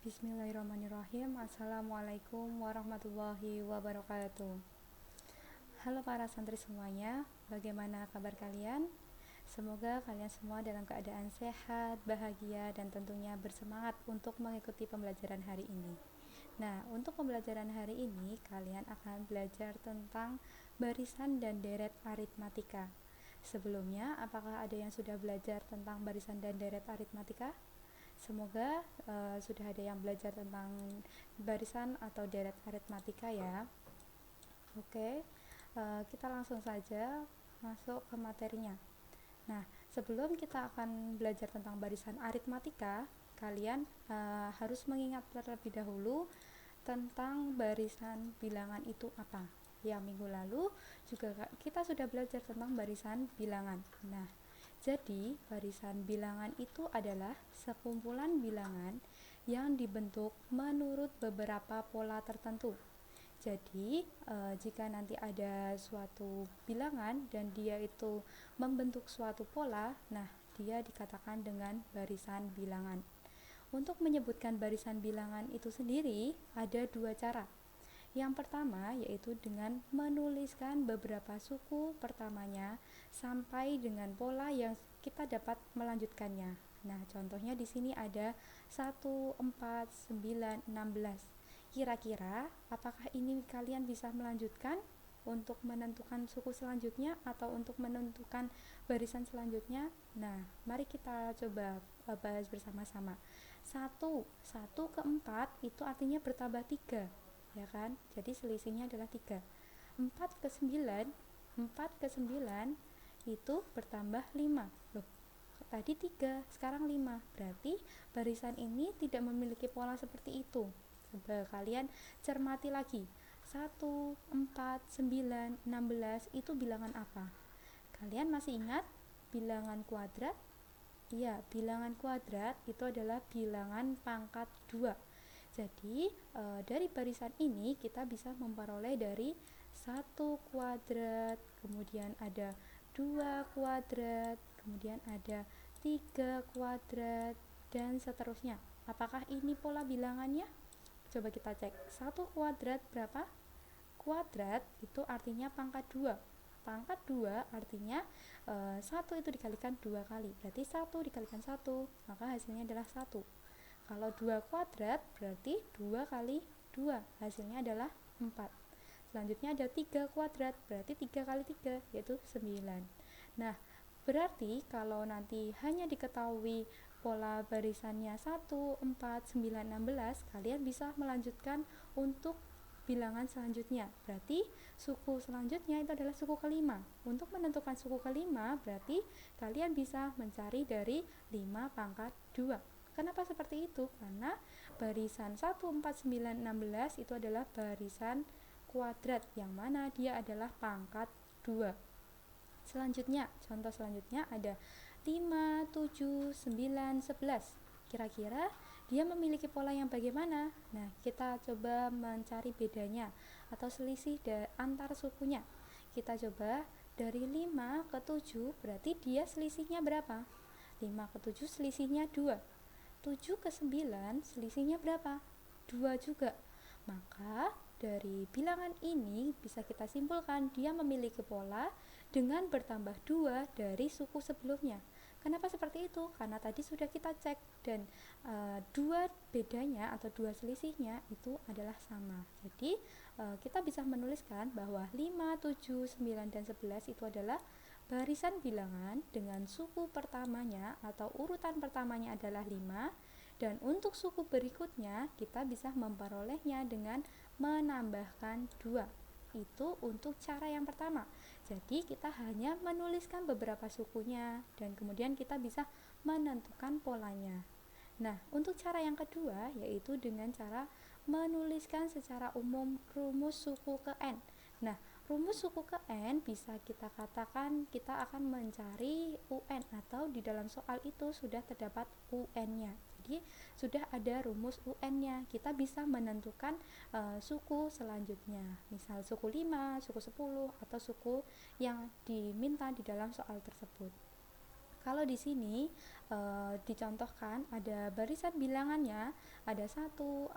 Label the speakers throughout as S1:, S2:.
S1: Bismillahirrahmanirrahim. Assalamualaikum warahmatullahi wabarakatuh. Halo para santri semuanya, bagaimana kabar kalian? Semoga kalian semua dalam keadaan sehat, bahagia, dan tentunya bersemangat untuk mengikuti pembelajaran hari ini. Nah, untuk pembelajaran hari ini kalian akan belajar tentang barisan dan deret aritmatika. Sebelumnya, apakah ada yang sudah belajar tentang barisan dan deret aritmatika? Semoga sudah ada yang belajar tentang barisan atau deret aritmatika ya. Oke, kita langsung saja masuk ke materinya. Nah, sebelum kita akan belajar tentang barisan aritmatika, kalian harus mengingat terlebih dahulu tentang barisan bilangan itu apa. Ya, minggu lalu juga kita sudah belajar tentang barisan bilangan. Nah, jadi, barisan bilangan itu adalah sekumpulan bilangan yang dibentuk menurut beberapa pola tertentu. Jadi, jika nanti ada suatu bilangan dan dia itu membentuk suatu pola, nah dia dikatakan dengan barisan bilangan. Untuk menyebutkan barisan bilangan itu sendiri, ada dua cara. Yang pertama yaitu dengan menuliskan beberapa suku pertamanya sampai dengan pola yang kita dapat melanjutkannya. Nah, contohnya di sini ada 1, 4, 9, 16. Kira-kira apakah ini kalian bisa melanjutkan untuk menentukan suku selanjutnya atau untuk menentukan barisan selanjutnya? Nah, mari kita coba bahas bersama-sama. 1 ke 4 itu artinya bertambah 3. Ya kan? Jadi selisihnya adalah 3. 4 ke 9, 4 ke 9 itu bertambah 5. Loh, tadi 3, sekarang 5. Berarti barisan ini tidak memiliki pola seperti itu. Coba kalian cermati lagi. 1, 4, 9, 16 itu bilangan apa? Kalian masih ingat bilangan kuadrat? Iya, bilangan kuadrat itu adalah bilangan pangkat 2. Jadi, dari barisan ini kita bisa memperoleh dari 1 kuadrat, kemudian ada 2 kuadrat, kemudian ada 3 kuadrat, dan seterusnya. Apakah ini pola bilangannya? Coba kita cek. 1 kuadrat berapa? Kuadrat itu artinya pangkat 2. Pangkat 2 artinya 1 itu dikalikan 2 kali. Berarti 1 dikalikan 1, maka hasilnya adalah 1. Kalau 2 kuadrat berarti 2 kali 2, hasilnya adalah 4. Selanjutnya ada 3 kuadrat, berarti 3 kali 3 yaitu 9. Nah, berarti kalau nanti hanya diketahui pola barisannya 1, 4, 9, 16, kalian bisa melanjutkan untuk bilangan selanjutnya. Berarti suku selanjutnya itu adalah suku kelima. Untuk menentukan suku kelima berarti kalian bisa mencari dari 5 pangkat 2. Kenapa seperti itu? Karena barisan 1, 4, 9, 16 itu adalah barisan kuadrat yang mana dia adalah pangkat 2. Selanjutnya, contoh selanjutnya ada 5, 7, 9, 11. Kira-kira dia memiliki pola yang bagaimana? Nah, kita coba mencari bedanya atau selisih antar sukunya. Kita coba dari 5 ke 7 berarti dia selisihnya berapa? 5 ke 7 selisihnya 2. 7 ke 9 selisihnya berapa? 2 juga. Maka dari bilangan ini bisa kita simpulkan dia memiliki pola dengan bertambah 2 dari suku sebelumnya. Kenapa seperti itu? Karena tadi sudah kita cek dan 2 bedanya atau 2 selisihnya itu adalah sama. Jadi kita bisa menuliskan bahwa 5, 7, 9, dan 11 itu adalah barisan bilangan dengan suku pertamanya atau urutan pertamanya adalah 5, dan untuk suku berikutnya kita bisa memperolehnya dengan menambahkan 2. Itu untuk cara yang pertama. Jadi kita hanya menuliskan beberapa sukunya dan kemudian kita bisa menentukan polanya. Nah, untuk cara yang kedua yaitu dengan cara menuliskan secara umum rumus suku ke N. Nah, rumus suku ke N bisa kita katakan kita akan mencari UN atau di dalam soal itu sudah terdapat UN-nya. Jadi sudah ada rumus UN-nya. Kita bisa menentukan suku selanjutnya. Misal suku 5, suku 10 atau suku yang diminta di dalam soal tersebut. kalau di sini dicontohkan ada barisan bilangannya ada 1, 4,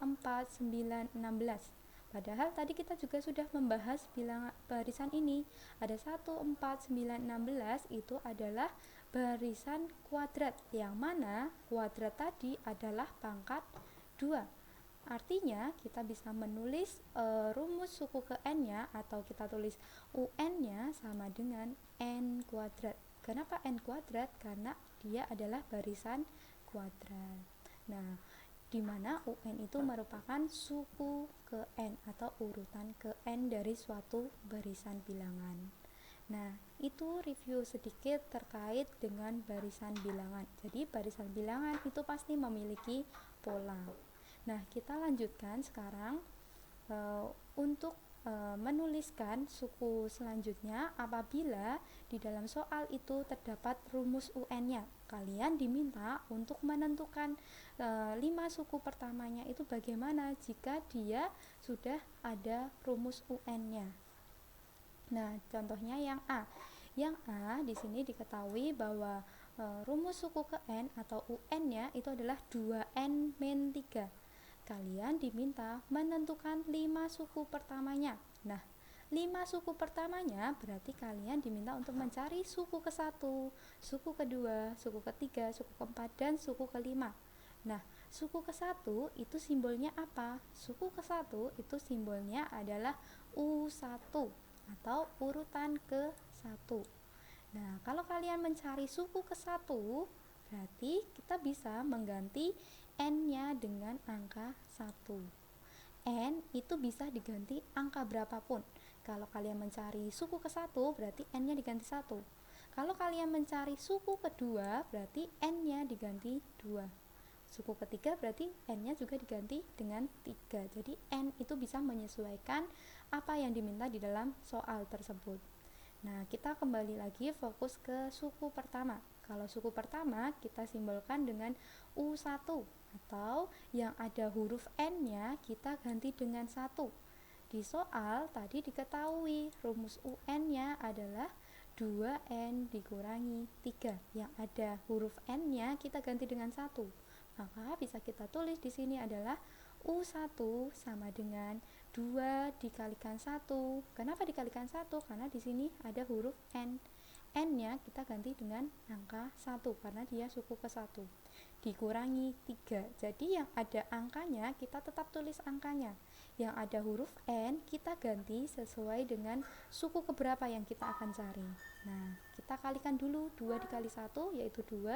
S1: 9, 16. Padahal tadi kita juga sudah membahas barisan ini. Ada 1, 4, 9, 16 itu adalah barisan kuadrat, yang mana kuadrat tadi adalah pangkat 2. Artinya kita bisa menulis rumus suku ke n-nya, atau kita tulis un-nya sama dengan n kuadrat. Kenapa n kuadrat? Karena dia adalah barisan kuadrat. Nah, di mana UN itu merupakan suku ke N atau urutan ke N dari suatu barisan bilangan. Nah, itu review sedikit terkait dengan barisan bilangan. Jadi, barisan bilangan itu pasti memiliki pola. Nah, kita lanjutkan sekarang untuk menuliskan suku selanjutnya. Apabila di dalam soal itu terdapat rumus UN-nya, kalian diminta untuk menentukan 5 suku pertamanya itu bagaimana jika dia sudah ada rumus UN-nya. Nah, contohnya yang A. Yang A di sini diketahui bahwa rumus suku ke N atau UN-nya itu adalah 2N min 3. Kalian diminta menentukan 5 suku pertamanya. Nah, 5 suku pertamanya berarti kalian diminta untuk mencari suku ke-1, suku ke-2, suku ke-3, suku ke-4, dan suku ke-5. Nah, suku ke-1 itu simbolnya apa? Suku ke-1 itu simbolnya adalah U1 atau urutan ke-1. Nah, kalau kalian mencari suku ke-1, berarti kita bisa mengganti n-nya dengan angka 1. N itu bisa diganti angka berapapun. Kalau kalian mencari suku ke-1, berarti n-nya diganti 1. Kalau kalian mencari suku kedua, berarti n-nya diganti 2. Suku ketiga berarti n-nya juga diganti dengan 3. Jadi n itu bisa menyesuaikan apa yang diminta di dalam soal tersebut. Nah, kita kembali lagi fokus ke suku pertama. Kalau suku pertama kita simbolkan dengan U1, atau yang ada huruf N-nya kita ganti dengan 1. Di soal tadi diketahui rumus UN-nya adalah 2N dikurangi 3. Yang ada huruf N-nya kita ganti dengan 1. Maka bisa kita tulis di sini adalah U1 sama dengan 2 dikalikan 1. Kenapa dikalikan 1? Karena di sini ada huruf N. N-nya kita ganti dengan angka 1 karena dia suku ke-1. Dikurangi 3. Jadi yang ada angkanya kita tetap tulis angkanya. Yang ada huruf N kita ganti sesuai dengan suku keberapa yang kita akan cari. Nah, kita kalikan dulu 2 dikali 1 yaitu 2,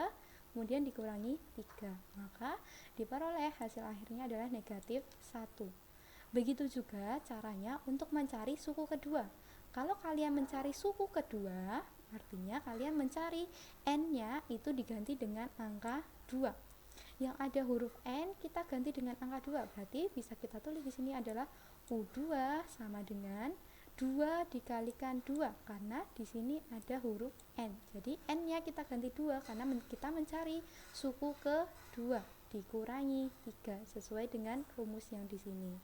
S1: kemudian dikurangi 3. Maka diperoleh hasil akhirnya adalah negatif 1. Begitu juga caranya untuk mencari suku kedua. Kalau kalian mencari suku kedua, artinya kalian mencari n-nya itu diganti dengan angka 2. Yang ada huruf n kita ganti dengan angka 2. Berarti bisa kita tulis di sini adalah U2 sama dengan 2 dikalikan 2 karena di sini ada huruf n. Jadi n-nya kita ganti 2 karena kita mencari suku kedua, dikurangi 3 sesuai dengan rumus yang di sini.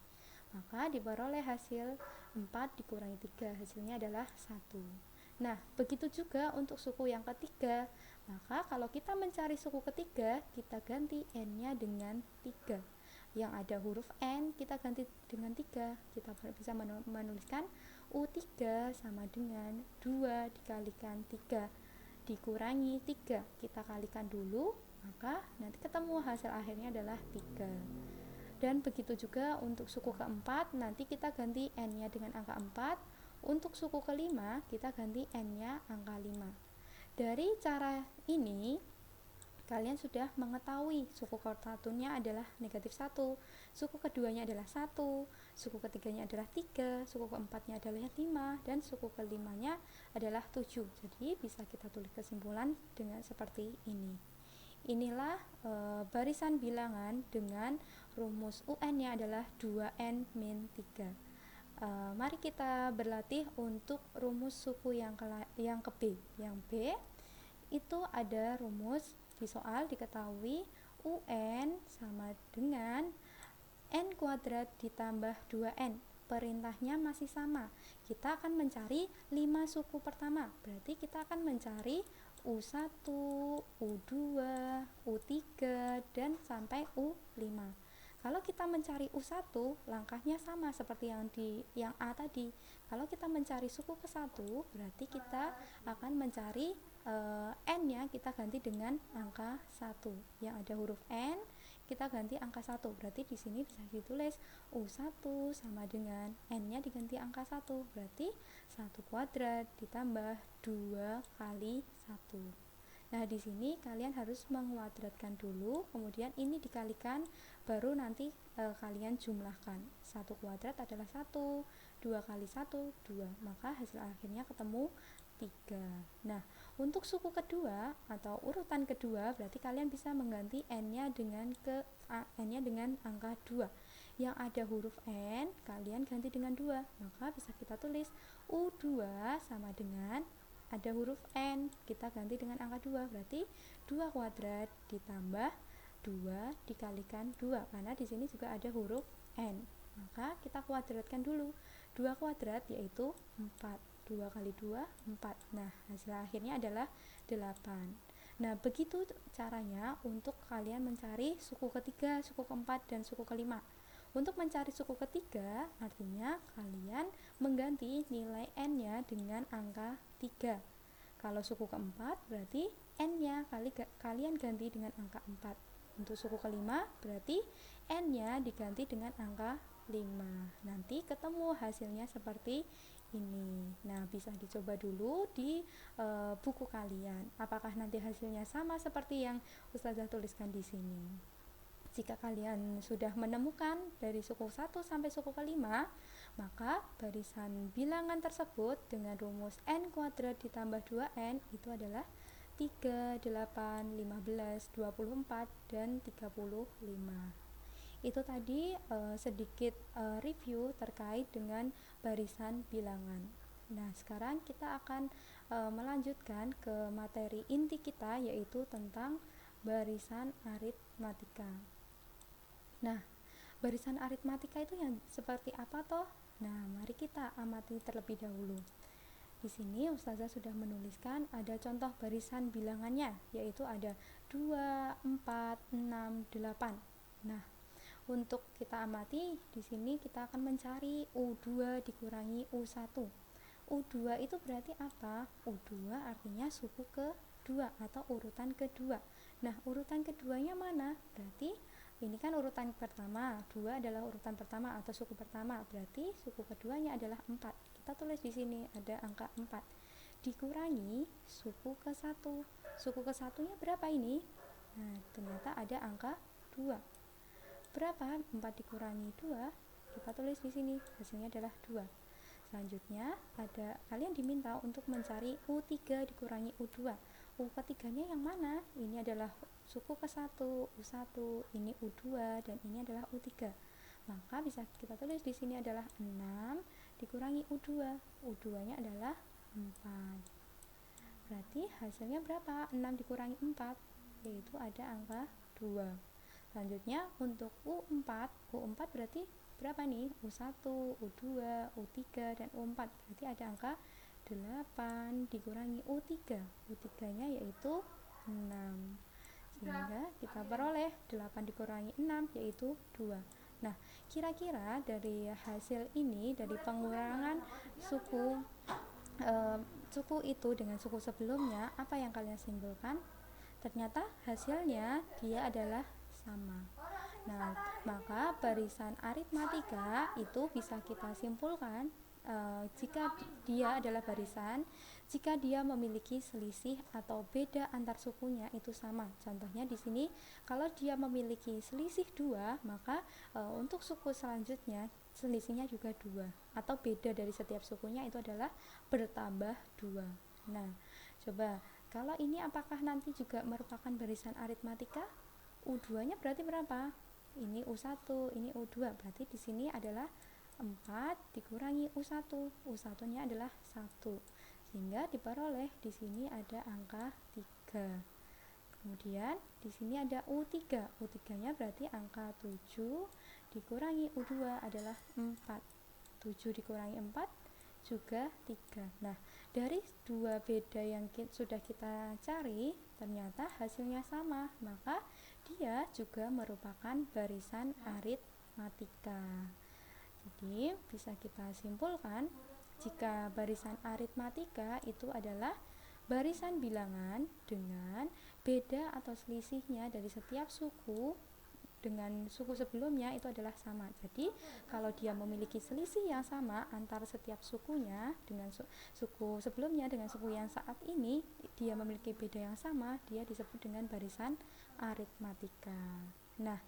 S1: Maka diperoleh hasil 4 dikurangi 3, hasilnya adalah 1. Nah, begitu juga untuk suku yang ketiga. Maka kalau kita mencari suku ketiga, kita ganti n-nya dengan 3. Yang ada huruf n kita ganti dengan 3. Kita bisa menuliskan U3 sama dengan 2 dikalikan 3 dikurangi 3. Kita kalikan dulu, maka nanti ketemu hasil akhirnya adalah 3. Dan begitu juga untuk suku keempat, nanti kita ganti n-nya dengan angka 4. Untuk suku kelima, kita ganti n-nya angka 5. Dari cara ini, kalian sudah mengetahui suku ke-1-nya adalah negatif 1, suku keduanya adalah 1, suku ketiganya adalah 3, suku keempatnya adalah 5, dan suku kelimanya adalah 7. Jadi bisa kita tulis kesimpulan dengan seperti ini. Inilah barisan bilangan dengan rumus UN-nya adalah 2N min 3. Mari kita berlatih untuk rumus suku yang ke B. Yang B itu ada rumus di soal diketahui UN sama dengan N kuadrat ditambah 2N. Perintahnya masih sama. Kita akan mencari 5 suku pertama. Berarti kita akan mencari U1, U2, U3, dan sampai U5. Kalau kita mencari U1, langkahnya sama seperti yang A tadi. Kalau kita mencari suku ke-1, berarti kita akan mencari N-nya kita ganti dengan angka 1. Yang ada huruf N, kita ganti angka 1. Berarti di sini bisa ditulis U1 sama dengan N-nya diganti angka 1. Berarti 1 kuadrat ditambah 2 kali 1. Nah, di sini kalian harus menguadratkan dulu, kemudian ini dikalikan, baru nanti kalian jumlahkan. 1 kuadrat adalah 1, 2 kali 1, 2. Maka hasil akhirnya ketemu 3. Nah, untuk suku kedua atau urutan kedua, berarti kalian bisa mengganti N-nya dengan angka 2. Yang ada huruf N, kalian ganti dengan 2. Maka bisa kita tulis U2 sama dengan ada huruf N, kita ganti dengan angka 2, berarti 2 kuadrat ditambah 2 dikalikan 2, karena di sini juga ada huruf N. Maka kita kuadratkan dulu. 2 kuadrat yaitu 4. 2 kali 2, 4. Nah, hasil akhirnya adalah 8. Nah, begitu caranya untuk kalian mencari suku ketiga, suku keempat, dan suku kelima. Untuk mencari suku ketiga, artinya kalian mengganti nilai N-nya dengan angka 3. Kalau suku keempat, berarti N-nya kalian ganti dengan angka 4. Untuk suku kelima, berarti N-nya diganti dengan angka 5. Nanti ketemu hasilnya seperti ini. Nah, bisa dicoba dulu di buku kalian. Apakah nanti hasilnya sama seperti yang Ustazah tuliskan di sini? Jika kalian sudah menemukan dari suku 1 sampai suku kelima, maka barisan bilangan tersebut dengan rumus N kuadrat ditambah 2N itu adalah 3, 8, 15, 24, dan 35. Itu tadi sedikit review terkait dengan barisan bilangan. Nah, sekarang kita akan melanjutkan ke materi inti kita, yaitu tentang barisan aritmatika. Nah, barisan aritmatika itu yang seperti apa toh? Nah, mari kita amati terlebih dahulu. Di sini Ustazah sudah menuliskan ada contoh barisan bilangannya, yaitu ada 2, 4, 6, 8. Nah, untuk kita amati, di sini kita akan mencari U2 dikurangi U1. U2 itu berarti apa? U2 artinya suku kedua atau urutan kedua. Nah, urutan keduanya mana? Berarti ini kan urutan pertama, 2 adalah urutan pertama atau suku pertama, berarti suku keduanya adalah 4. Kita tulis di sini ada angka 4 dikurangi suku ke-1. Suku ke-1-nya berapa ini? Nah, ternyata ada angka 2. Berapa 4 dikurangi 2? Kita tulis di sini, hasilnya adalah 2. Selanjutnya, kalian diminta untuk mencari U3 dikurangi U2. U ketiganya yang mana? Ini adalah suku ke-1, U1, ini U2, dan ini adalah U3. Maka bisa kita tulis di sini adalah 6 dikurangi U2. U2-nya adalah 4. Berarti hasilnya berapa? 6 dikurangi 4, yaitu ada angka 2. Selanjutnya untuk U4 berarti berapa nih? U1, U2, U3, dan U4. Berarti ada angka 8 dikurangi U3. U3-nya yaitu 6. Sehingga kita peroleh 8 dikurangi 6 yaitu 2. Nah, kira-kira dari hasil ini, dari pengurangan suku itu dengan suku sebelumnya, apa yang kalian simpulkan? Ternyata hasilnya dia adalah sama. Nah, maka barisan aritmatika itu bisa kita simpulkan jika dia adalah barisan jika dia memiliki selisih atau beda antar sukunya itu sama. Contohnya di sini kalau dia memiliki selisih 2, maka untuk suku selanjutnya selisihnya juga 2, atau beda dari setiap sukunya itu adalah bertambah 2. Nah, coba kalau ini apakah nanti juga merupakan barisan aritmatika? U2-nya berarti berapa? Ini U1, ini U2. Berarti di sini adalah 4 dikurangi U1. U1-nya adalah 1. Sehingga diperoleh di sini ada angka 3. Kemudian di sini ada U3. U3-nya berarti angka 7 dikurangi U2 adalah 4. 7 dikurangi 4 juga 3. Nah, dari dua beda yang sudah kita cari, ternyata hasilnya sama, maka dia juga merupakan barisan aritmatika. Jadi, bisa kita simpulkan jika barisan aritmatika itu adalah barisan bilangan dengan beda atau selisihnya dari setiap suku dengan suku sebelumnya itu adalah sama. Jadi kalau dia memiliki selisih yang sama antara setiap sukunya dengan suku sebelumnya dengan suku yang saat ini, dia memiliki beda yang sama, dia disebut dengan barisan aritmatika. Nah,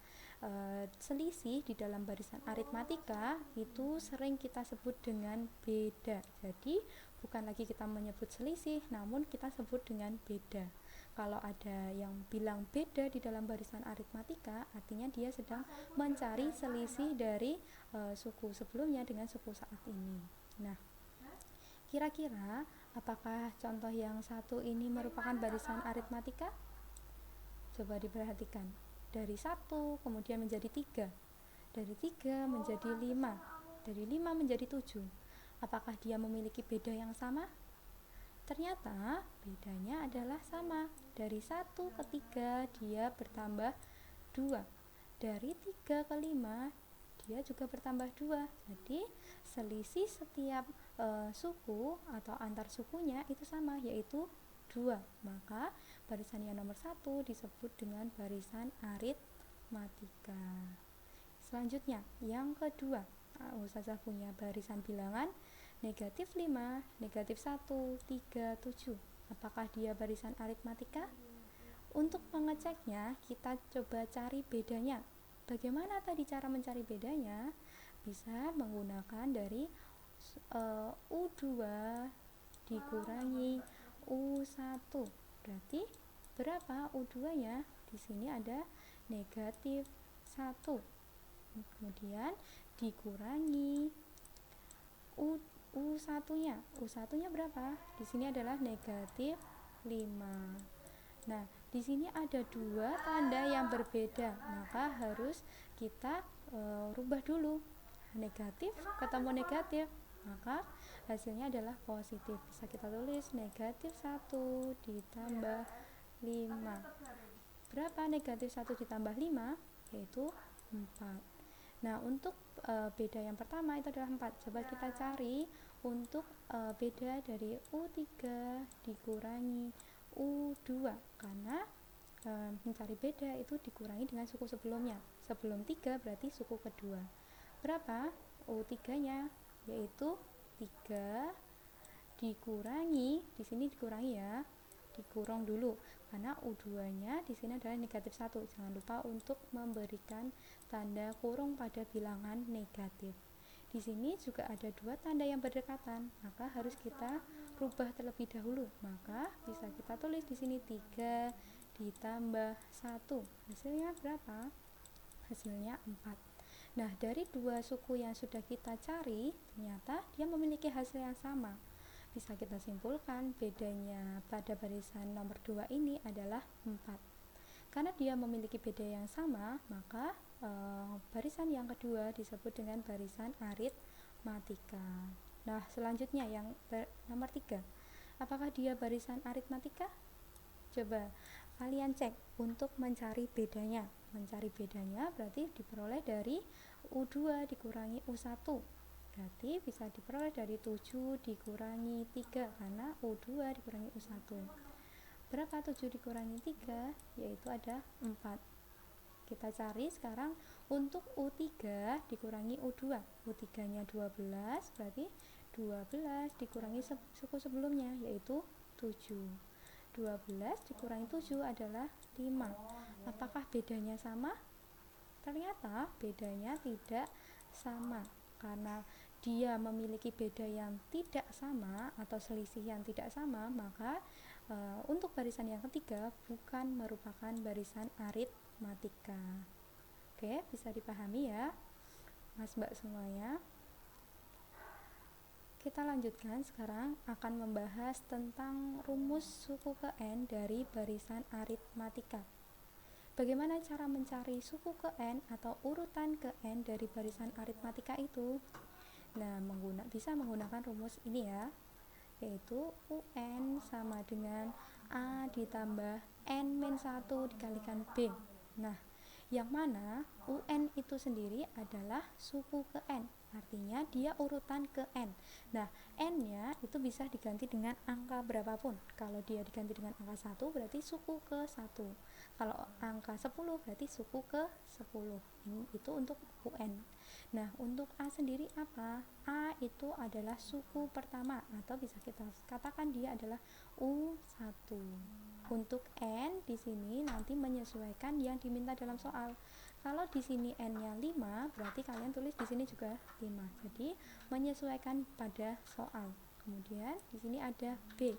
S1: selisih di dalam barisan aritmatika itu sering kita sebut dengan beda. Jadi bukan lagi kita menyebut selisih, namun kita sebut dengan beda. Kalau ada yang bilang beda di dalam barisan aritmatika, artinya dia sedang mencari selisih dari suku sebelumnya dengan suku saat ini. Nah, kira-kira apakah contoh yang satu ini merupakan barisan aritmatika? Coba diperhatikan. Dari 1 kemudian menjadi 3, dari 3 menjadi 5, dari 5 menjadi 7. Apakah dia memiliki beda yang sama? Ternyata bedanya adalah sama. Dari 1 ke 3 dia bertambah 2. Dari 3 ke 5 dia juga bertambah 2. Jadi selisih setiap suku atau antar sukunya itu sama, yaitu 2. Maka barisan yang nomor 1 disebut dengan barisan aritmatika. Selanjutnya yang kedua, Ustazah punya barisan bilangan negatif 5, negatif 1, 3, 7. Apakah dia barisan aritmatika? Untuk mengeceknya, kita coba cari bedanya. Bagaimana tadi cara mencari bedanya? Bisa menggunakan dari U2 dikurangi U1. Berarti berapa U2-nya? Di sini ada negatif 1. Kemudian dikurangi U1-nya. U1-nya berapa? Di sini adalah negatif 5. Nah, di sini ada dua tanda yang berbeda, maka harus kita rubah dulu. Negatif ketemu negatif, maka hasilnya adalah positif. Bisa kita tulis negatif 1 ditambah 5. Berapa negatif 1 ditambah 5? Yaitu 4. Nah, untuk beda yang pertama itu adalah 4. Coba kita cari untuk beda dari U3 dikurangi U2, karena mencari beda itu dikurangi dengan suku sebelumnya. Sebelum 3 berarti suku kedua. Berapa U3-nya? Yaitu 3 dikurangi, di sini dikurangi ya, dikurung dulu karena U2-nya di sini adalah negatif 1. Jangan lupa untuk memberikan tanda kurung pada bilangan negatif. Di sini juga ada dua tanda yang berdekatan, maka harus kita rubah terlebih dahulu. Maka bisa kita tulis di sini 3 ditambah 1. Hasilnya berapa? Hasilnya 4. Nah, dari dua suku yang sudah kita cari, ternyata dia memiliki hasil yang sama. Bisa kita simpulkan bedanya pada barisan nomor 2 ini adalah 4. Karena dia memiliki beda yang sama, maka barisan yang kedua disebut dengan barisan aritmatika. Nah, selanjutnya yang nomor 3. Apakah dia barisan aritmatika? Coba kalian cek untuk mencari bedanya. Mencari bedanya berarti diperoleh dari U2 dikurangi U1. Berarti bisa diperoleh dari 7 dikurangi 3 karena U2 dikurangi U1. Berapa 7 dikurangi 3? Yaitu ada 4. Kita cari sekarang untuk U3 dikurangi U2. U3-nya 12, berarti 12 dikurangi suku sebelumnya, yaitu 7. 12 dikurangi 7 adalah 5. Apakah bedanya sama? Ternyata bedanya tidak sama. Karena dia memiliki beda yang tidak sama atau selisih yang tidak sama, maka untuk barisan yang ketiga bukan merupakan barisan aritmatika. Oke, bisa dipahami ya Mas Mbak semuanya. Kita lanjutkan sekarang akan membahas tentang rumus suku ke N dari barisan aritmatika. Bagaimana cara mencari suku ke N atau urutan ke N dari barisan aritmatika itu? Nah, bisa menggunakan rumus ini ya, yaitu UN sama dengan A ditambah N-1 dikalikan B. Nah, yang mana UN itu sendiri adalah suku ke N, artinya dia urutan ke N. Nah, N-nya itu bisa diganti dengan angka berapapun. Kalau dia diganti dengan angka 1 berarti suku ke 1. Kalau angka 10 berarti suku ke 10. Ini itu untuk UN. Nah, untuk A sendiri apa? A itu adalah suku pertama, atau bisa kita katakan dia adalah U1. Untuk N di sini nanti menyesuaikan yang diminta dalam soal. Kalau di sini N-nya 5, berarti kalian tulis di sini juga 5. Jadi menyesuaikan pada soal. Kemudian di sini ada B.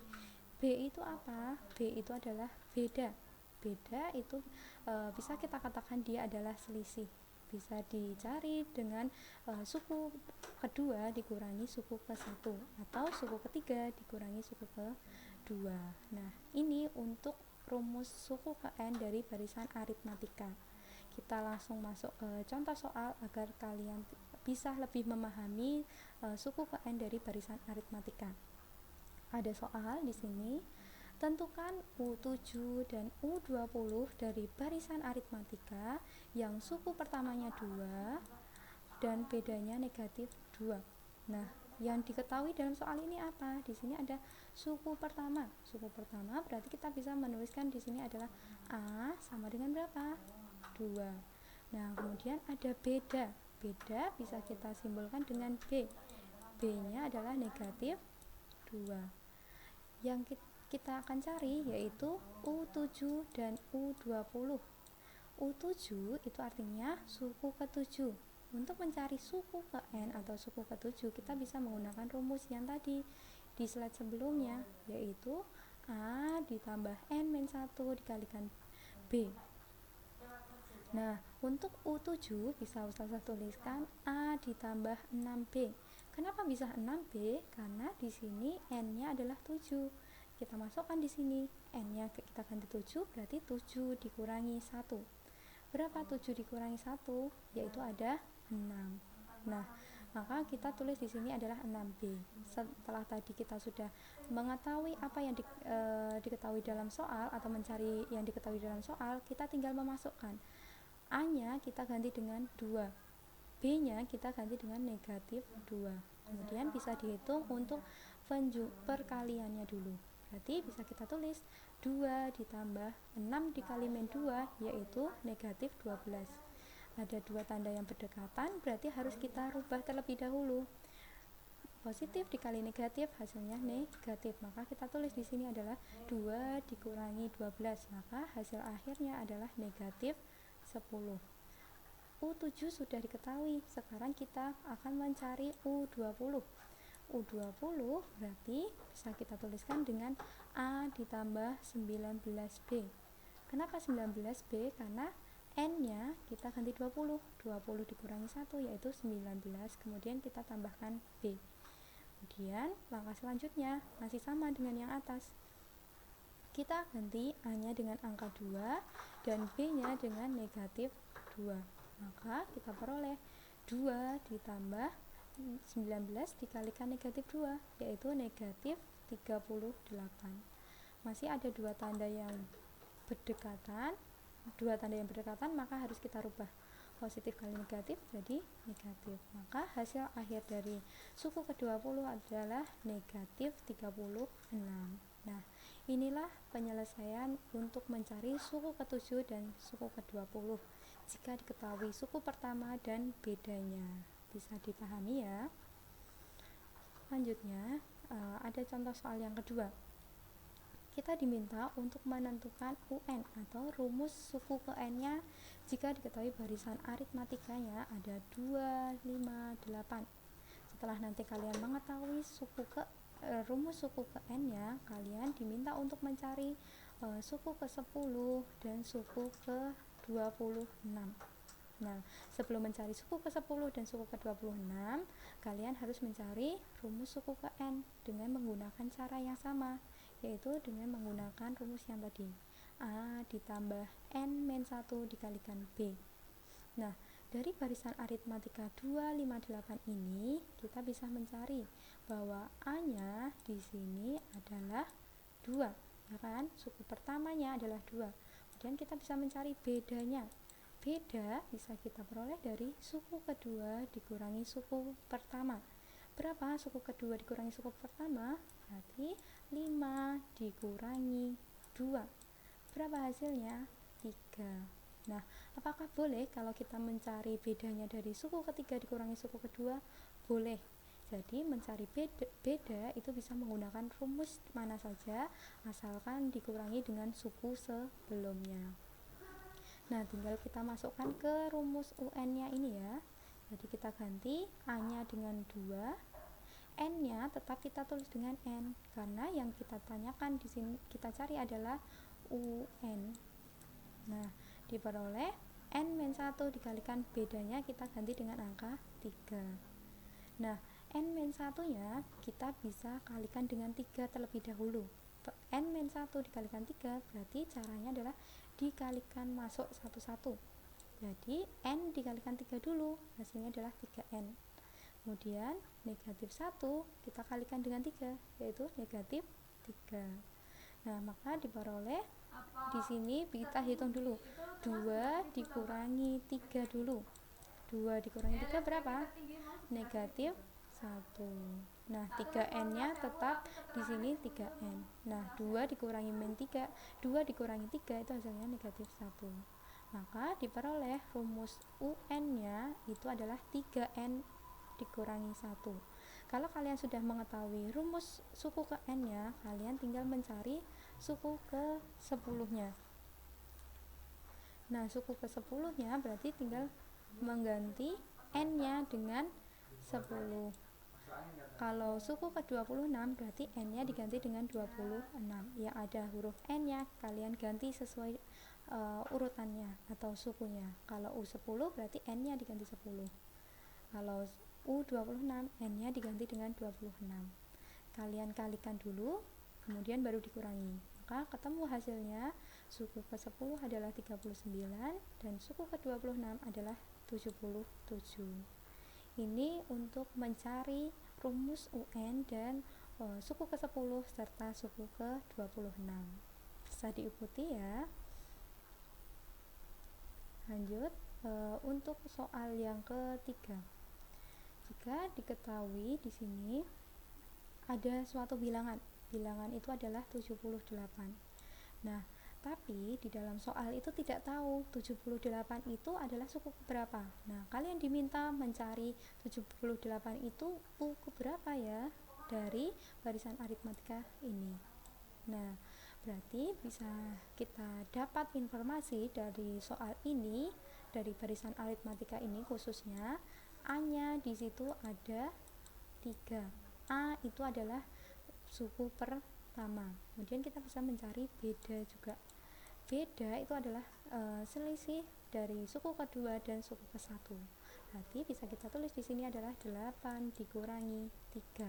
S1: B itu apa? B itu adalah beda. Beda itu bisa kita katakan dia adalah selisih. Bisa dicari dengan suku kedua dikurangi suku ke-1, atau suku ketiga dikurangi suku ke-2. Nah, ini untuk rumus suku ke N dari barisan aritmatika. Kita langsung masuk ke contoh soal agar kalian bisa lebih memahami suku ke N dari barisan aritmatika. Ada soal di sini. Tentukan U7 dan U20 dari barisan aritmatika yang suku pertamanya 2 dan bedanya negatif 2. Nah, yang diketahui dalam soal ini apa? Di sini ada suku pertama. Suku pertama berarti kita bisa menuliskan di sini adalah A sama dengan berapa? 2. Nah, kemudian ada beda. Beda bisa kita simbolkan dengan B. B-nya adalah negatif 2. Yang kita akan cari yaitu U7 dan U20. U7 itu artinya suku ke-7. Untuk mencari suku ke N atau suku ke-7, kita bisa menggunakan rumus yang tadi di slide sebelumnya, yaitu A ditambah N-1 dikalikan B. Nah, untuk U7 bisa Ustazah tuliskan A ditambah 6B. Kenapa bisa 6B? Karena di sini N-nya adalah 7. Kita masukkan di sini, N-nya kita ganti 7, berarti 7 dikurangi 1. Berapa 7 dikurangi 1? Yaitu ada 6. Nah, maka kita tulis di sini adalah 6B. Setelah tadi kita sudah mengetahui apa yang diketahui dalam soal atau mencari yang diketahui dalam soal, kita tinggal memasukkan. A-nya kita ganti dengan 2. B-nya kita ganti dengan negatif 2. Kemudian bisa dihitung untuk perkaliannya dulu. Berarti bisa kita tulis 2 ditambah 6 dikali min 2 yaitu negatif 12. Ada dua tanda yang berdekatan, berarti harus kita rubah terlebih dahulu. Positif dikali negatif hasilnya negatif, maka kita tulis di sini adalah 2 dikurangi 12, maka hasil akhirnya adalah negatif 10. U7 sudah diketahui, sekarang kita akan mencari U20. U20 berarti bisa kita tuliskan dengan A ditambah 19B. Kenapa 19B? Karena N-nya kita ganti 20. 20 dikurangi 1 yaitu 19, kemudian kita tambahkan B. Kemudian langkah selanjutnya masih sama dengan yang atas. Kita ganti A-nya dengan angka 2 dan B-nya dengan negatif 2. Maka kita peroleh 2 ditambah 19 dikalikan negatif 2 yaitu negatif 38. Masih ada dua tanda yang berdekatan, maka harus kita rubah. Positif kali negatif jadi negatif, maka hasil akhir dari suku ke-20 adalah negatif 36. Nah, inilah penyelesaian untuk mencari suku ke-7 dan suku ke-20 jika diketahui suku pertama dan bedanya. Bisa dipahami ya. Selanjutnya ada contoh soal yang kedua. Kita diminta untuk menentukan UN atau rumus suku ke N-nya jika diketahui barisan aritmatikanya ada 2, 5, 8. Setelah nanti kalian mengetahui rumus suku ke N-nya, kalian diminta untuk mencari suku ke-10 dan suku ke-26. Nah, sebelum mencari suku ke-10 dan suku ke-26, kalian harus mencari rumus suku ke N dengan menggunakan cara yang sama, yaitu dengan menggunakan rumus yang tadi, A ditambah N-1 dikalikan B. Nah, dari barisan aritmatika 258 ini kita bisa mencari bahwa A-nya di sini adalah 2, ya kan? Suku pertamanya adalah 2. Kemudian kita bisa mencari bedanya. Beda bisa kita peroleh dari suku kedua dikurangi suku pertama. Berapa suku kedua dikurangi suku pertama? Berarti 5 dikurangi 2. Berapa hasilnya? 3. Nah, apakah boleh kalau kita mencari bedanya dari suku ketiga dikurangi suku kedua? Boleh. Jadi mencari beda itu bisa menggunakan rumus mana saja asalkan dikurangi dengan suku sebelumnya. Nah, tinggal kita masukkan ke rumus UN-nya ini ya. Jadi kita ganti A-nya dengan 2, N-nya tetap kita tulis dengan N karena yang kita tanyakan di sini kita cari adalah UN. Nah, diperoleh N-1 dikalikan bedanya kita ganti dengan angka 3. Nah, N-1 nya kita bisa kalikan dengan 3 terlebih dahulu. N-1 dikalikan 3 berarti caranya adalah dikalikan masuk satu-satu. Jadi N dikalikan 3 dulu, hasilnya adalah 3N. Kemudian negatif 1 kita kalikan dengan 3, yaitu negatif 3. Nah, maka diperoleh di sini kita hitung dulu 2 dikurangi 3 dulu. 2 dikurangi 3 berapa? Negatif 1. Nah, 3N nya tetap di sini 3N. Nah, 2 dikurangi min 3, 2 dikurangi 3 itu hasilnya negatif 1. Maka diperoleh rumus UN nya itu adalah 3N dikurangi 1. Kalau kalian sudah mengetahui rumus suku ke N nya, kalian tinggal mencari suku ke 10 nya. Nah, suku ke 10 nya berarti tinggal mengganti N nya dengan 10. Kalau suku ke 26 berarti N nya diganti dengan 26. Yang ada huruf N nya kalian ganti sesuai urutannya atau sukunya. Kalau U10 berarti N nya diganti 10. Kalau U26 N nya diganti dengan 26. Kalian kalikan dulu kemudian baru dikurangi, maka ketemu hasilnya suku ke 10 adalah 39 dan suku ke 26 adalah 77. Ini untuk mencari rumus UN dan suku ke 10 serta suku ke 26. Bisa diikuti ya. Lanjut untuk soal yang ketiga. Jika diketahui di sini ada suatu bilangan itu adalah 78. Nah, tapi di dalam soal itu tidak tahu 78 itu adalah suku keberapa. Nah, kalian diminta mencari 78 itu suku berapa ya dari barisan aritmatika ini. Nah, berarti bisa kita dapat informasi dari soal ini, dari barisan aritmatika ini khususnya A-nya di situ ada 3. A itu adalah suku pertama. Kemudian kita bisa mencari beda juga. Beda itu adalah selisih dari suku kedua dan suku ke 1. Berarti bisa kita tulis di sini adalah 8 dikurangi 3.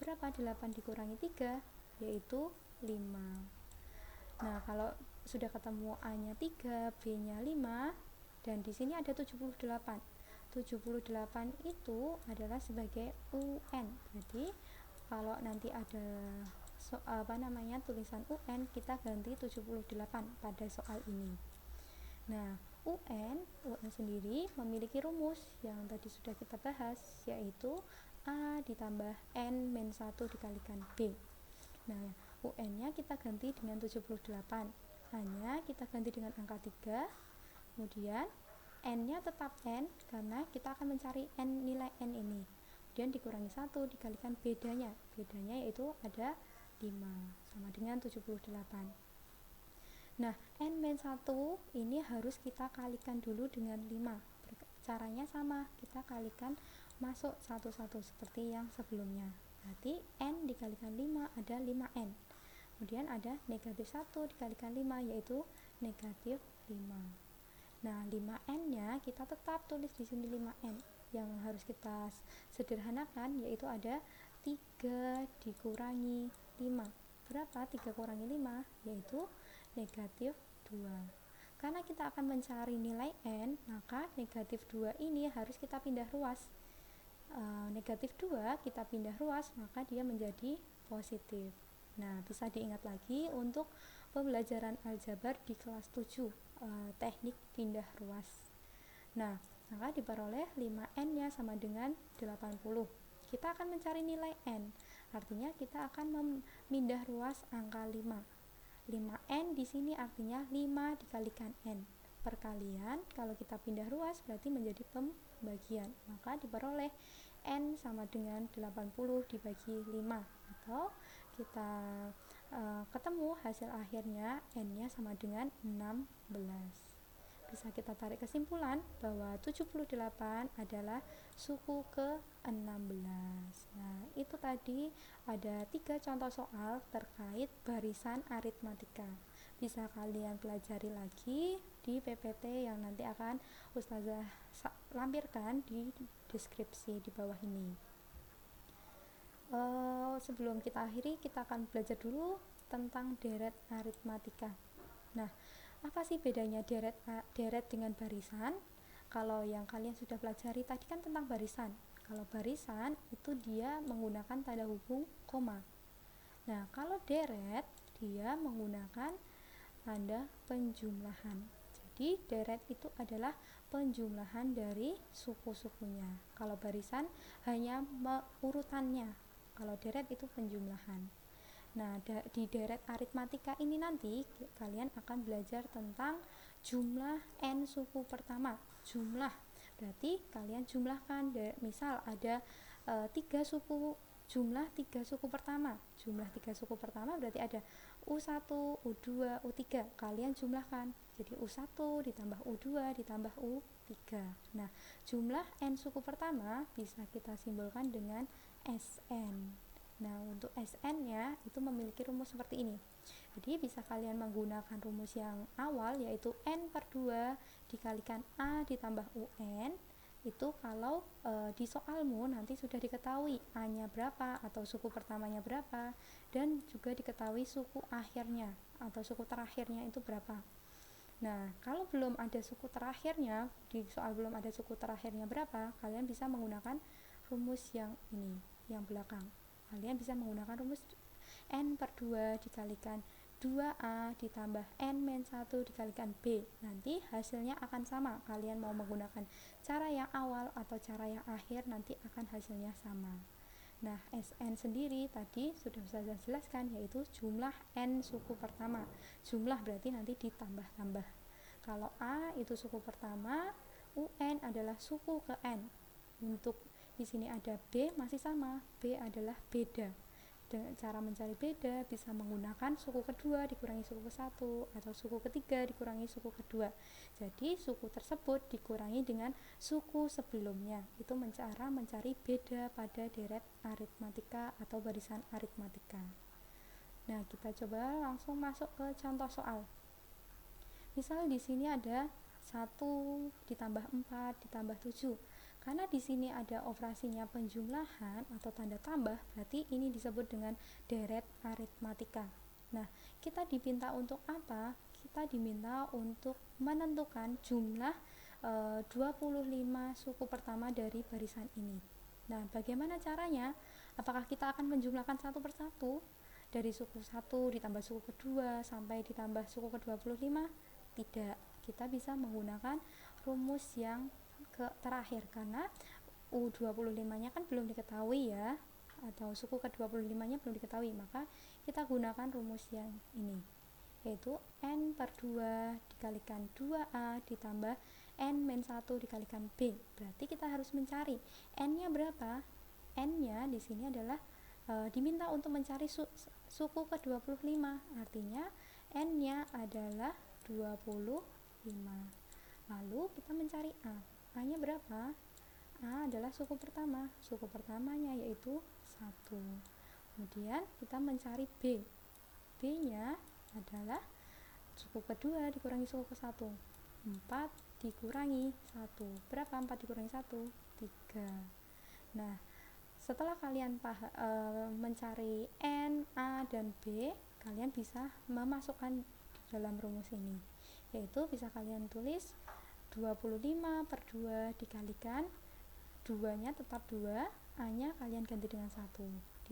S1: Berapa 8 dikurangi 3? Yaitu 5. Nah, kalau sudah ketemu A-nya 3, B-nya 5 dan di sini ada 78. 78 itu adalah sebagai UN. Jadi kalau nanti ada tulisan UN, kita ganti 78 pada soal ini. Nah, UN sendiri memiliki rumus yang tadi sudah kita bahas, yaitu A ditambah N-1 dikalikan B. Nah, UN-nya kita ganti dengan 78, A-nya kita ganti dengan angka 3, kemudian N-nya tetap N karena kita akan mencari nilai N ini. Kemudian dikurangi 1 dikalikan bedanya yaitu ada 5 sama dengan 78. Nah, N-1 ini harus kita kalikan dulu dengan 5. Caranya sama, kita kalikan masuk satu-satu seperti yang sebelumnya. Berarti N dikalikan 5 ada 5N. Kemudian ada negatif 1 dikalikan 5 yaitu negatif 5. Nah, 5N-nya kita tetap tulis di sini 5N. Yang harus kita sederhanakan yaitu ada 3 dikurangi 5. Berapa 3 kurangi 5? Yaitu negatif 2. karena kita akan mencari nilai N, maka negatif 2 ini harus kita pindah ruas. Negatif 2 kita pindah ruas, maka dia menjadi positif. Nah, bisa diingat lagi untuk pembelajaran aljabar di kelas 7, teknik pindah ruas. Nah, maka diperoleh 5N-nya sama dengan 80. Kita akan mencari nilai N, artinya kita akan memindah ruas angka 5. 5N di sini artinya 5 dikalikan N. Perkalian, kalau kita pindah ruas berarti menjadi pembagian. Maka diperoleh N sama dengan 80 dibagi 5. Atau kita ketemu hasil akhirnya N-nya sama dengan 16. Bisa kita tarik kesimpulan bahwa 78 adalah suku ke-16. Nah, itu tadi ada 3 contoh soal terkait barisan aritmatika. Bisa kalian pelajari lagi di PPT yang nanti akan Ustazah lampirkan di deskripsi di bawah ini. Sebelum kita akhiri, kita akan belajar dulu tentang deret aritmatika. Nah, apa sih bedanya deret dengan barisan? Kalau yang kalian sudah pelajari tadi kan tentang barisan. Kalau barisan itu dia menggunakan tanda hubung koma. Nah, kalau deret dia menggunakan tanda penjumlahan. Jadi deret itu adalah penjumlahan dari suku-sukunya. Kalau barisan hanya urutannya. Kalau deret itu penjumlahan. Nah, di deret aritmatika ini nanti kalian akan belajar tentang jumlah N suku pertama. Jumlah berarti kalian jumlahkan, misal ada 3 suku, jumlah 3 suku pertama. Jumlah 3 suku pertama berarti ada U1, U2, U3. Kalian jumlahkan. Jadi U1 ditambah U2 ditambah U3. Nah, jumlah N suku pertama bisa kita simbolkan dengan Sn. Nah, untuk Sn-nya itu memiliki rumus seperti ini. Jadi bisa kalian menggunakan rumus yang awal, yaitu N per 2 dikalikan A ditambah UN. Itu kalau di soalmu nanti sudah diketahui A-nya berapa atau suku pertamanya berapa, dan juga diketahui suku akhirnya atau suku terakhirnya itu berapa. Nah, kalau belum ada suku terakhirnya, di soal belum ada suku terakhirnya berapa, kalian bisa menggunakan rumus yang ini, yang belakang. Kalian bisa menggunakan rumus N per 2 dikalikan 2A ditambah N-1 dikalikan B. Nanti hasilnya akan sama. Kalian mau menggunakan cara yang awal atau cara yang akhir, nanti akan hasilnya sama. Nah, Sn sendiri tadi sudah saya jelaskan, yaitu jumlah N suku pertama. Jumlah berarti nanti ditambah-tambah. Kalau A itu suku pertama, UN adalah suku ke N. Untuk di sini ada B, masih sama, B adalah beda. Dengan cara mencari beda bisa menggunakan suku kedua dikurangi suku ke-1 atau suku ketiga dikurangi suku kedua. Jadi suku tersebut dikurangi dengan suku sebelumnya. Itu cara mencari beda pada deret aritmatika atau barisan aritmatika. Nah, kita coba langsung masuk ke contoh soal. Misal di sini ada 1 ditambah 4 ditambah 7. Karena di sini ada operasinya penjumlahan atau tanda tambah, berarti ini disebut dengan deret aritmatika. Nah, kita diminta untuk apa? Kita diminta untuk menentukan jumlah 25 suku pertama dari barisan ini. Nah, bagaimana caranya? Apakah kita akan menjumlahkan satu persatu? Dari suku 1 ditambah suku kedua sampai ditambah suku ke-25? Tidak. Kita bisa menggunakan rumus yang terakhir, karena U25 nya kan belum diketahui ya, atau suku ke-25 nya belum diketahui, maka kita gunakan rumus yang ini, yaitu N per 2 dikalikan 2A ditambah N-1 dikalikan B. Berarti kita harus mencari N nya berapa. N nya di sini adalah diminta untuk mencari suku ke-25, artinya N nya adalah 25. Lalu kita mencari A. A-nya berapa? A adalah suku pertama. Suku pertamanya yaitu 1. Kemudian kita mencari B. B-nya adalah suku kedua dikurangi suku ke-1. 4 dikurangi 1. Berapa 4 dikurangi 1? 3. Nah, setelah kalian mencari N, A, dan B, kalian bisa memasukkan di dalam rumus ini. yaitu bisa kalian tulis 25 per 2 dikalikan 2 nya tetap 2, A nya kalian ganti dengan 1,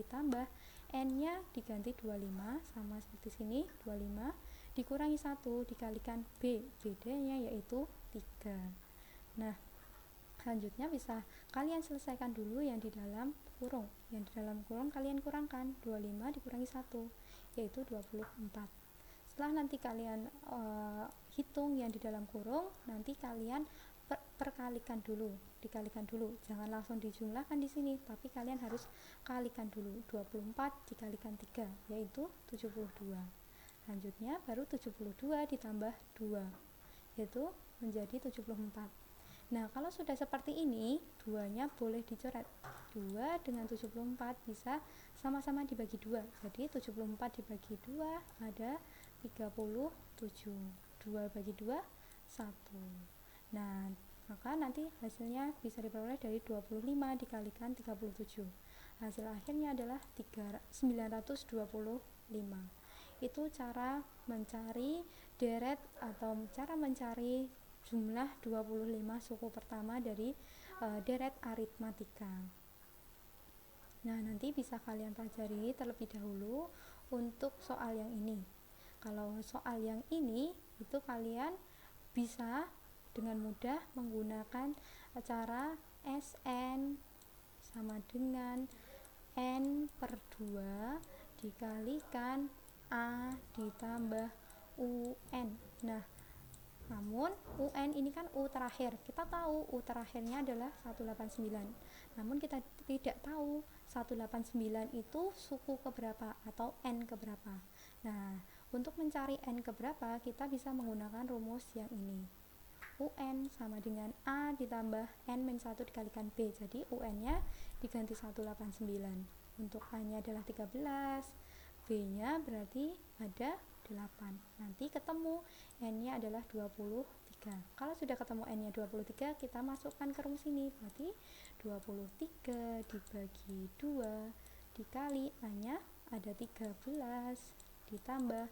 S1: ditambah N nya diganti 25 sama seperti sini 25 dikurangi 1 dikalikan B, bedanya yaitu 3. Nah selanjutnya bisa kalian selesaikan dulu yang di dalam kurung. Yang di dalam kurung kalian kurangkan 25 dikurangi 1 yaitu 24. Setelah nanti kalian hitung yang di dalam kurung, nanti kalian perkalikan dulu, dikalikan dulu. Jangan langsung dijumlahkan di sini, tapi kalian harus kalikan dulu. 24 dikalikan 3 yaitu 72. Selanjutnya baru 72 ditambah 2 yaitu menjadi 74. Nah, kalau sudah seperti ini, 2-nya boleh dicoret. 2 dengan 74 bisa sama-sama dibagi 2. Jadi 74 dibagi 2 ada 37. 2 bagi 2 1. Nah, maka nanti hasilnya bisa diperoleh dari 25 dikalikan 37. Hasil akhirnya adalah 925. Itu cara mencari deret atau cara mencari jumlah 25 suku pertama dari deret aritmatika. Nah, nanti bisa kalian pelajari terlebih dahulu untuk soal yang ini. Kalau soal yang ini itu kalian bisa dengan mudah menggunakan cara SN sama dengan N per 2 dikalikan A ditambah UN. Nah, namun UN ini kan U terakhir. Kita tahu U terakhirnya adalah 189. Namun kita tidak tahu 189 itu suku keberapa atau N keberapa. Nah, untuk mencari N keberapa, kita bisa menggunakan rumus yang ini. UN sama dengan A ditambah N-1 dikalikan B. Jadi UN-nya diganti 189. Untuk A-nya adalah 13, B-nya berarti ada 8. Nanti ketemu N-nya adalah 23. Kalau sudah ketemu N-nya 23, kita masukkan ke rumus ini. Berarti 23 dibagi 2 dikali A-nya ada 13 ditambah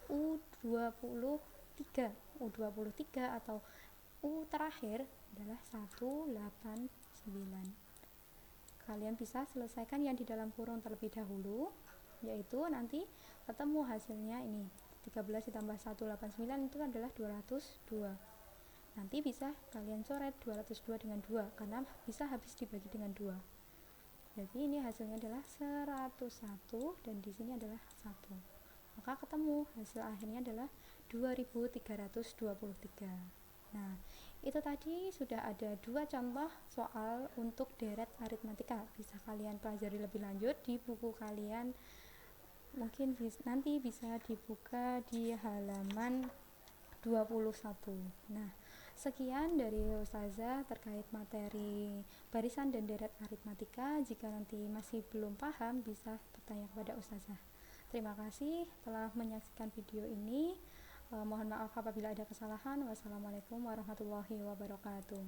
S1: U23. U23 atau U terakhir adalah 189. Kalian bisa selesaikan yang di dalam kurung terlebih dahulu, yaitu nanti ketemu hasilnya ini 13 ditambah 189 itu adalah 202. Nanti bisa kalian coret 202 dengan 2 karena bisa habis dibagi dengan 2. Jadi ini hasilnya adalah 101 dan di sini adalah 1. Maka ketemu hasil akhirnya adalah 2323. Nah, itu tadi sudah ada 2 contoh soal untuk deret aritmatika. Bisa kalian pelajari lebih lanjut di buku kalian. Mungkin nanti bisa dibuka di halaman 21. Nah, sekian dari Ustazah terkait materi barisan dan deret aritmatika. Jika nanti masih belum paham, bisa bertanya kepada Ustazah. Terima kasih telah menyaksikan video ini. Mohon maaf apabila ada kesalahan. Wassalamualaikum warahmatullahi wabarakatuh.